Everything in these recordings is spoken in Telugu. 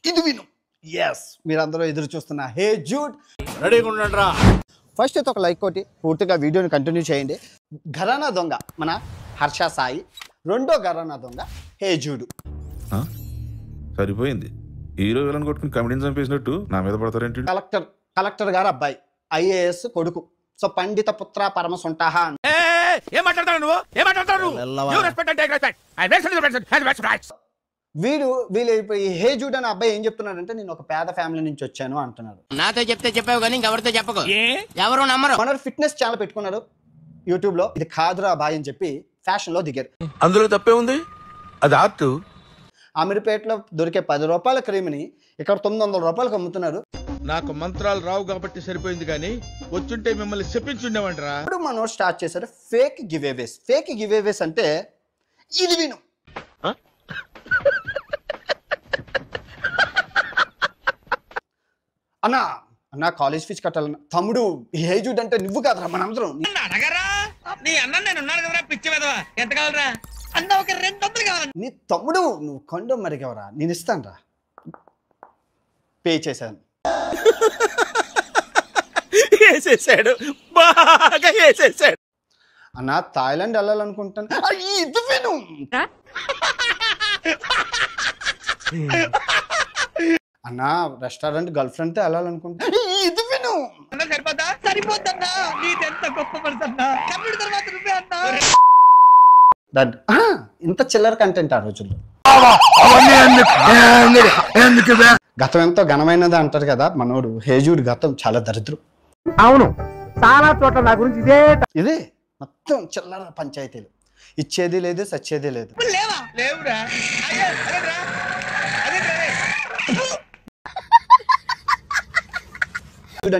ఇది విను. ఎస్, మీరందరూ ఎదురు చూస్తున్న హే జూడ్ రెడీగా ఉండండిరా. ఫస్ట్ అయితే ఒక లైక్ కొట్టి పూర్తిగా వీడియోని కంటిన్యూ చేయండి. ఘరానా దొంగ మన హర్ష సాయి, రెండో ఘరానా దొంగ హే జూడు. సరిపోయింది. హీరో విలన్ కొట్టుకుని కమెడీని చంపేసినట్టు నా మీద పడతారేంటి? కలెక్టర్ గారు అబ్బాయి, ఐఏఎస్ కొడుకు. సో పండిత పుత్ర పరమ సొంటాహ. ఏం మాట్లాడతావు నువ్వు? ఏం మాట్లాడతావు? వీళ్ళు ఈ హే జూడ్ అనే అబ్బాయి ఏం చెప్తున్నాడంటే, నేను ఒక పేద ఫ్యామిలీ నుంచి వచ్చాను అంటున్నాడు. నాతో చెప్తే చెప్పావు కానీ ఇంకెవరితో చెప్పకు, ఎవరు నమ్మరు. మన ఫిట్నెస్ ఛానల్ పెట్టుకున్నారు యూట్యూబ్ లో. ఇది కాదురా బాయ్ అని చెప్పి ఫ్యాషన్ లో దిగారు. అందులో తప్పే ఉంది, అది ఆర్ట్. అమీర్పేటలో దొరికే 10 రూపాయల క్రీమ్ని ఇక్కడ 900 రూపాయలకు అమ్ముతున్నారు. నాకు మంత్రాలు రావు కాబట్టి సరిపోయింది, కానీ వచ్చుంటే మిమ్మల్ని చెప్పించుండేవంటరా. ఇప్పుడు మనం స్టార్ట్ చేశారు ఫేక్ గివేవేస్. ఫేక్ గివేవేస్ అంటే ఇది విను. అన్నా కాలేజ్ ఫీజు కట్టాలన్నా. తమ్ముడు హే జూడ్ అంటే నువ్వు కాదురా, మనందరం. నీ అన్న నేను ఉన్నాను కదరా పిచ్చి వెధవా, ఎంత కావాలరా? అన్న ఒక 200 కావాలి. నీ తమ్ముడు నువ్వు కొండ మరిగవరా, నేను ఇస్తాను రా. పే చేశాను. వేసేసాడు, బాగా వేసేసాడు. అన్నా థాయిలాండ్ వెళ్ళాలనుకుంటాను. ఇది విను. అన్నా రెస్టారెంట్ గర్ల్ ఫ్రెండ్ తో వెళ్ళాలనుకుంటా. ఇది విను. సరిపోతా సరిపోద్దన్నా, నీదెంత గొప్ప పడుతున్నా. కమ్ముడి తర్వాత నువ్వే అన్నా. ఇంత చిల్లర కంటెంట్ ఆ రోజుల్లో. గతం ఎంతో ఘనమైనది అంటారు కదా మనోడు. హే జూడ్ గతం చాలా దరిద్రం. అవును, చాలా చోట్ల నా గురించి ఇదే మొత్తం చిల్లర పంచాయతీలు. ఇచ్చేది లేదు, సచ్చేది లేదు. లేవురా.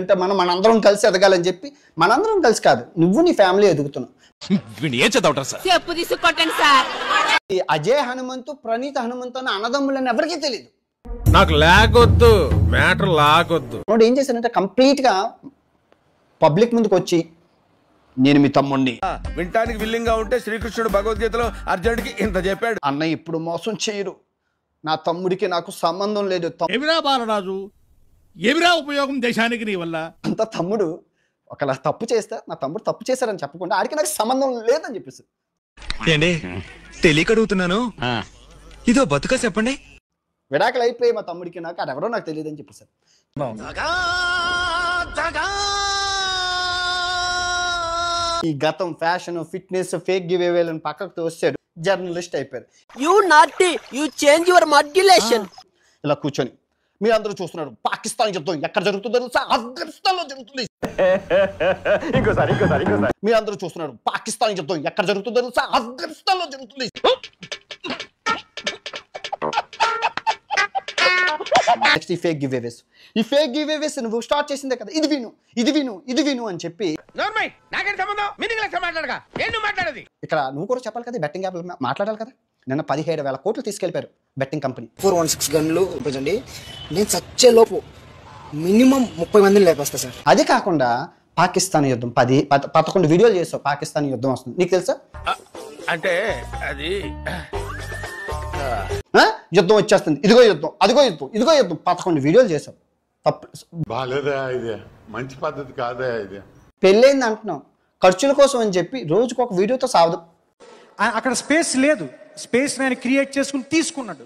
అంటే మనందరం కలిసి ఎదగాలని చెప్పి, మనందరం కలిసి కాదు, నువ్వు నీ ఫ్యామిలీ ఎదుగుతున్నావు. చెప్పు తీసుకొట్టండి సార్. ఈ అజయ్ హనుమంతు, ప్రణీత్ హనుమంతు అన్న అన్నదమ్ములని ఎవరికీ తెలియదు. నాకు లాగొద్దు, మ్యాటర్ లాగొద్దు. వాడు ఏం చేశానంటే కంప్లీట్ గా పబ్లిక్ ముందుకు వచ్చి, నేను మీ తమ్ముడిని. వింటానికి విల్లింగ్ గా ఉంటే శ్రీకృష్ణుడు భగవద్గీతలో అర్జునుడికి ఇంత చెప్పాడు. అన్న ఇప్పుడు మోసం చేయరు, నా తమ్ముడికి నాకు సంబంధం లేదు. ఎవిరా బాలరాజు, ఎవిరా ఉపయోగం దేశానికి నీ వల్ల? అంత తమ్ముడు ఒకలా తప్పు చేస్తే, నా తమ్ముడు తప్పు చేశారని చెప్పకుండా ఆడికి నాకు సంబంధం లేదని చెప్పేసి. తెలియక అడుగుతున్నాను, ఇదో బతుక చెప్పండి. విడాకులు అయిపోయి మా తమ్ముడికి నాకు అదెవరో నాకు తెలియదు అని చెప్పేసారు. ఈ గతం, ఫ్యాషన్, ఫిట్నెస్, ఫేక్ గివేవేలను పక్కకు తోస్తాడు, జర్నలిస్ట్ అయిపోయారు. యు నాటి యు చేంజ్ యువర్ మాడ్యులేషన్. ఇలా కూర్చొని మీరందరూ చూస్తున్నారు, పాకిస్తాన్ యుద్ధం ఎక్కడ జరుగుతుందో తెలుసా? ఆఫ్ఘనిస్తాన్ లో జరుగుతుంది. ఇంకోసారి మీరందరూ చూస్తున్నారు, పాకిస్తాన్ యుద్ధం ఎక్కడ జరుగుతుందో తెలుసా? ఆఫ్ఘనిస్తాన్ లో జరుగుతుంది. నెక్స్ట్ ఈ ఫేక్ గివేవేస్. ఈ ఫేక్ గివేవేస్ నువ్వు స్టార్ట్ చేసిందే కదా, ఇది విను, ఇది విను, ఇది విను అని చెప్పి. ఇక్కడ నువ్వు కూడా చెప్పాలి కదా, బెట్టింగ్ యాప్ మాట్లాడాలి కదా. నిన్న 17,000 కోట్లు తీసుకెళ్లిపారు బెట్టింగ్ కంపెనీ. 416 గన్లు ఉపయోగించండి. నేను చచ్చే లోపు మినిమం 30 మందిని లేపేస్తా సార్. అది కాకుండా పాకిస్తాన్ యుద్ధం 11 వీడియోలు చేస్తావు. పాకిస్తాన్ యుద్ధం వస్తుంది, నీకు తెలుసా? అంటే అది యుద్ధం వచ్చేస్తుంది, ఇదిగో యుద్ధం, అదిగో యుద్ధం, ఇదిగో యుద్ధం, 11 వీడియోలు చేసావు. తప్పు బాలేదా? ఇది మంచి పద్ధతి కాదా? ఇది పెళ్ళైంది అంటున్నావు, ఖర్చుల కోసం అని చెప్పి రోజుకు ఒక వీడియోతో సావదు. అక్కడ స్పేస్ లేదు, స్పేస్ నేను క్రియేట్ చేసుకుని తీసుకున్నాడు.